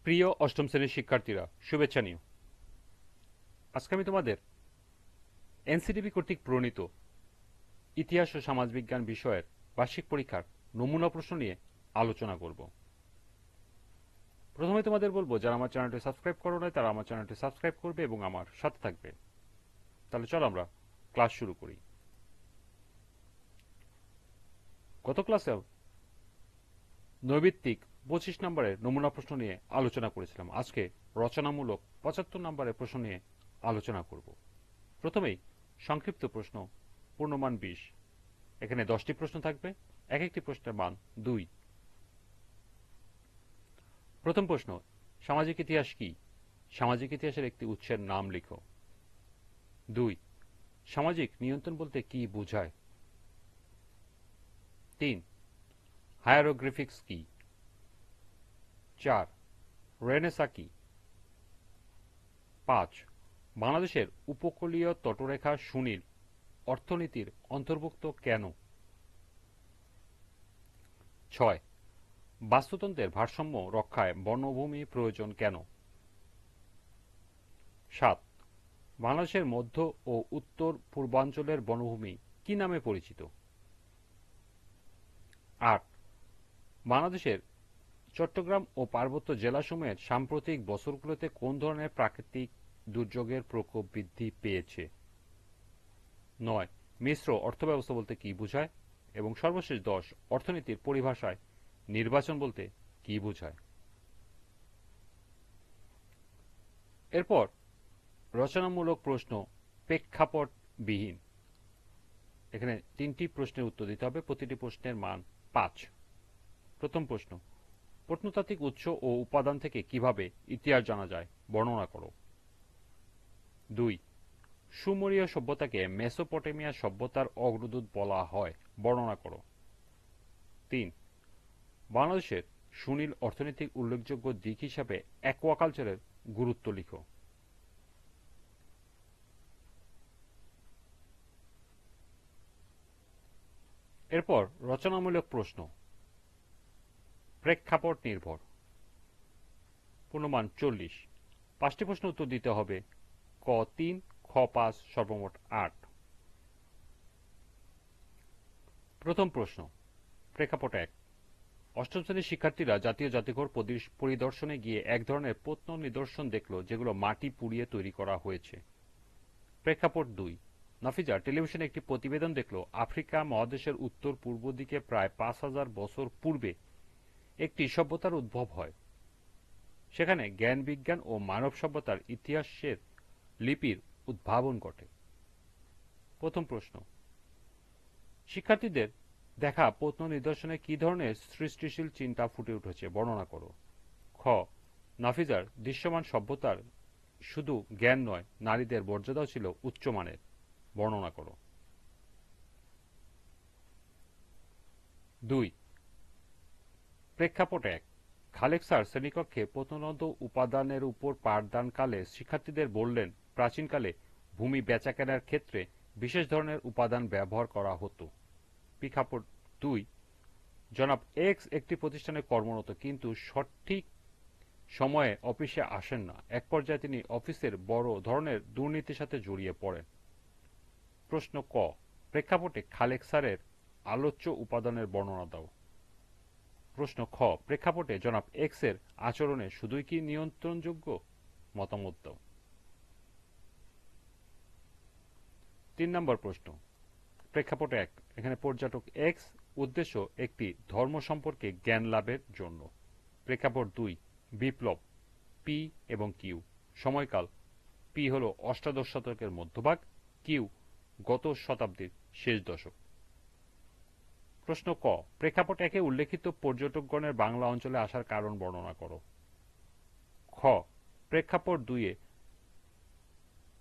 প্রিয় অষ্টম শ্রেণীর শিক্ষার্থীরা, শুভেচ্ছা নিও। আজকে আমি তোমাদের এনসিটিবি কর্তৃক প্রণীত ইতিহাস ও সমাজবিজ্ঞান বিষয়ের বার্ষিক পরীক্ষার নমুনা প্রশ্ন নিয়ে আলোচনা করব। প্রথমে তোমাদের বলবো, যারা আমার চ্যানেলটি সাবস্ক্রাইব করো নাই তারা আমার চ্যানেলটি সাবস্ক্রাইব করবে এবং আমার সাথে থাকবে। তাহলে চলো আমরা ক্লাস শুরু করি। গত ক্লাসে নৈবিত্তিক 25 নম্বরের নমুনা প্রশ্ন নিয়ে আলোচনা করেছিলাম। আজকে রচনামূলক 75 নম্বরের প্রশ্ন নিয়ে আলোচনা করব। প্রথমেই সংক্ষিপ্ত প্রশ্ন, পূর্ণমান 20। এখানে 10টি প্রশ্ন থাকবে, এক একটি প্রশ্নের মান 2। প্রথম প্রশ্ন, সামাজিক ইতিহাস কি? সামাজিক ইতিহাসের একটি উৎসের নাম লিখো। 2, সামাজিক নিয়ন্ত্রণ বলতে কি বোঝায়? 3, হায়ারোগ্রাফিক্স কি? 4, রেনেসা কি? 5, বাংলাদেশের উপকূলীয় তটরেখা সুনীল অর্থনীতির অন্তর্ভুক্ত কেন? 6, বাস্তুতন্ত্রের ভারসাম্য রক্ষায় বনভূমি প্রয়োজন কেন? 7, বাংলাদেশের মধ্য ও উত্তর পূর্বাঞ্চলের বনভূমি কি নামে পরিচিত? 8, বাংলাদেশের চট্টগ্রাম ও পার্বত্য জেলাসমূহের সাম্প্রতিক বছরগুলোতে কোন ধরনের প্রাকৃতিক দুর্যোগের প্রকোপ বৃদ্ধি পেয়েছে? 9, মিশ্র অর্থব্যবস্থা বলতে কি বোঝায়? এবং সর্বশেষ 10, অর্থনীতির পরিভাষায় নির্বাচন বলতে কি বোঝায়? এরপর রচনামূলক প্রশ্ন, প্রেক্ষাপটবিহীন। এখানে 3টি প্রশ্নের উত্তর দিতে হবে, প্রতিটি প্রশ্নের মান 5। প্রথম প্রশ্ন, প্রত্নতাত্ত্বিক উৎস ও উপাদান থেকে কিভাবে ইতিহাস জানা যায় বর্ণনা করো। 2, সুমেরীয় সভ্যতাকে মেসোপটেমিয়া সভ্যতার অগ্রদূত বলা হয়, বর্ণনা করো। 3, বাংলাদেশের সুনীল অর্থনৈতিক উল্লেখযোগ্য দিক হিসাবে অ্যাকোয়াকালচারের গুরুত্ব লিখো। এরপর রচনামূলক প্রশ্ন, প্রেক্ষাপট নির্ভর। পূর্ণমান 40। 5টি প্রশ্ন উত্তর দিতে হবে, ক 3, খ 5, সর্বমোট 8। প্রথম প্রশ্ন, প্রেক্ষাপট 1। অষ্টম শ্রেণীর শিক্ষার্থীরা জাতীয় জাদুঘর পরিদর্শনে গিয়ে এক ধরনের প্রত্ন নিদর্শন দেখল যেগুলো মাটি পুড়িয়ে তৈরি করা হয়েছে। প্রেক্ষাপট 2। নাফিজা টেলিভিশনে একটি প্রতিবেদন দেখল আফ্রিকা মহাদেশের উত্তর পূর্ব দিকে প্রায় 5000 বছর পূর্বে একটি সভ্যতার উদ্ভব হয়। সেখানে জ্ঞান বিজ্ঞান ও মানব সভ্যতার ইতিহাসের লিপির উদ্ভাবন ঘটে। প্রথম প্রশ্ন, শিক্ষার্থীদের দেখা প্রত্ন নিদর্শনে কি ধরনের সৃষ্টিশীল চিন্তা ফুটে উঠেছে বর্ণনা করো। খ, নাফিজার দৃশ্যমান সভ্যতার শুধু জ্ঞান নয়, নারীদের মর্যাদাও ছিল উচ্চমানের, বর্ণনা করো। 2, প্রেক্ষাপট 1। খালেক স্যার শ্রেণীকক্ষে প্রত্নতত্ত্ব উপাদানের উপর পাঠদানকালে শিক্ষার্থীদের বললেন প্রাচীনকালে ভূমি বেচাকেনার ক্ষেত্রে বিশেষ ধরনের উপাদান ব্যবহার করা হতো। প্রেক্ষাপট 2। জনাব এক্স একটি প্রতিষ্ঠানে কর্মরত, কিন্তু সঠিক সময়ে অফিসে আসেন না। এক পর্যায়ে তিনি অফিসের বড় ধরনের দুর্নীতির সাথে জড়িয়ে পড়েন। প্রশ্ন ক, প্রেক্ষাপটে খালেক স্যারের আলোচ্য উপাদানের বর্ণনা দাও। প্রশ্ন খ, প্রেক্ষাপটে জনাব এক্স এর আচরণে শুধুই কি নিয়ন্ত্রণযোগ্য, মতামত দাও। 3 নম্বর প্রশ্ন, প্রেক্ষাপট 1। এখানে পর্যটক এক্স উদ্দেশ্য একটি ধর্ম সম্পর্কে জ্ঞান লাভের জন্য। প্রেক্ষাপট 2, বিপ্লব পি এবং কিউ। সময়কাল, পি হল অষ্টাদশ শতকের মধ্যভাগ, কিউ গত শতাব্দীর শেষ দশক। প্রশ্ন ক, প্রেক্ষাপট 1-এ উল্লেখিত পর্যটকগণের বাংলা অঞ্চলে আসার কারণ বর্ণনা করো। খ, প্রেক্ষাপট 2-এ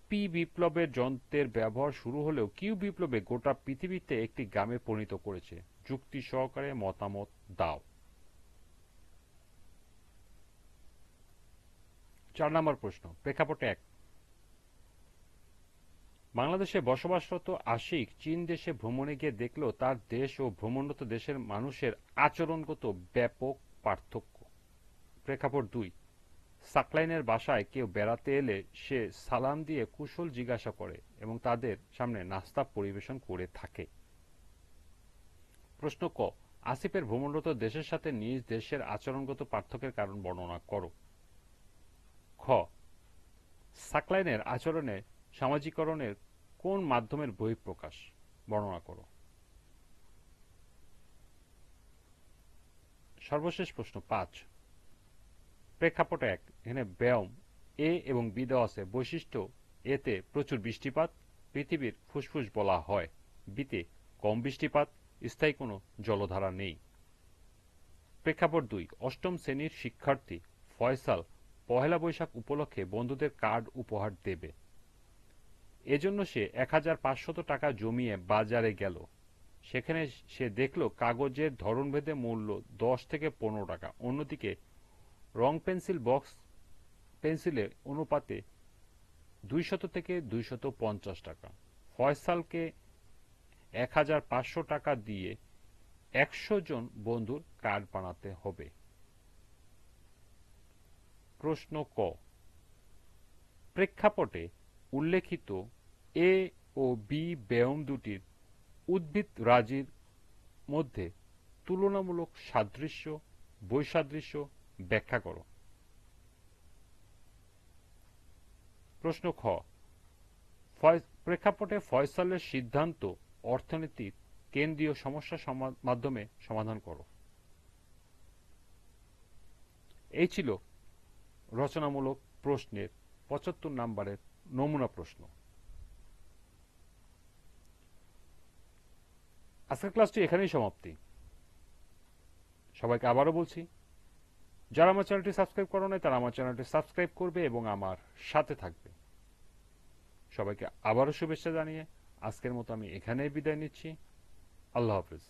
পি বিপ্লবের যন্ত্রের ব্যবহার শুরু হলেও কিউ বিপ্লবে গোটা পৃথিবীতে একটি গ্রামে পরিণত করেছে, যুক্তি সহকারে মতামত দাও। 4 নম্বর প্রশ্ন, প্রেক্ষাপট 1। বাংলাদেশে বসবাসরত আশিক চীন দেশে ভ্রমণে গিয়ে দেখল তার দেশ ও ভ্রমণরত দেশের মানুষের আচরণগত ব্যাপক পার্থক্য। প্রেক্ষাপট 2। সাকলাইনের বাসায় কেউ বেড়াতে এলে সে সালাম দিয়ে কুশল জিজ্ঞাসা করে এবং তাদের সামনে নাস্তা পরিবেশন করে থাকে। প্রশ্ন ক, আসিফের ভ্রমণরত দেশের সাথে নিজ দেশের আচরণগত পার্থক্যের কারণ বর্ণনা করো। খ, সাকলাইনের আচরণে সামাজিকরণের কোন মাধ্যমের বহিঃপ্রকাশ বর্ণনা করো। সর্বশেষ প্রশ্ন 5, প্রেক্ষাপট 1, এখানে ব্যায়াম এ এবং বি দেওয়া আছে। বৈশিষ্ট্য এতে প্রচুর বৃষ্টিপাত, পৃথিবীর ফুসফুস বলা হয়। বিতে কম বৃষ্টিপাত, স্থায়ী কোনো জলধারা নেই। প্রেক্ষাপট 2, অষ্টম শ্রেণীর শিক্ষার্থী ফয়সাল পহেলা বৈশাখ উপলক্ষে বন্ধুদের কার্ড উপহার দেবে। এজন্য সে 1500 টাকা জমিয়ে বাজারে গেল। সেখানে সে দেখল কাগজের ধরনভেদে মূল্য 10 থেকে 15 টাকা। অন্যদিকে রং পেন্সিলের অনুপাতে 200 থেকে 250 টাকা। ফয়সালকে 1500 টাকা দিয়ে 100 জন বন্ধুর কার্ড বানাতে হবে। প্রশ্ন ক, প্রেক্ষাপটে উল্লেখিত এ ও বি ব্যায়াম দুটির উদ্ভিদ রাজির মধ্যে তুলনামূলক সাদৃশ্য বৈসাদৃশ্য ব্যাখ্যা করো। প্রশ্ন খ, প্রেক্ষাপটে ফয়সালের সিদ্ধান্ত অর্থনীতির কেন্দ্রীয় সমস্যা মাধ্যমে সমাধান করো। এই ছিল রচনামূলক প্রশ্নের 75 নম্বরের নমুনা প্রশ্ন। আজকের ক্লাসটি এখানেই সমাপ্তি। সবাইকে আবারও বলছি, যারা আমার চ্যানেলটি সাবস্ক্রাইব করো নাই তারা আমার চ্যানেলটি সাবস্ক্রাইব করবে এবং আমার সাথে থাকবে। সবাইকে আবারও শুভেচ্ছা জানিয়ে আজকের মতো আমি এখানেই বিদায় নিচ্ছি। আল্লাহ হাফেজ।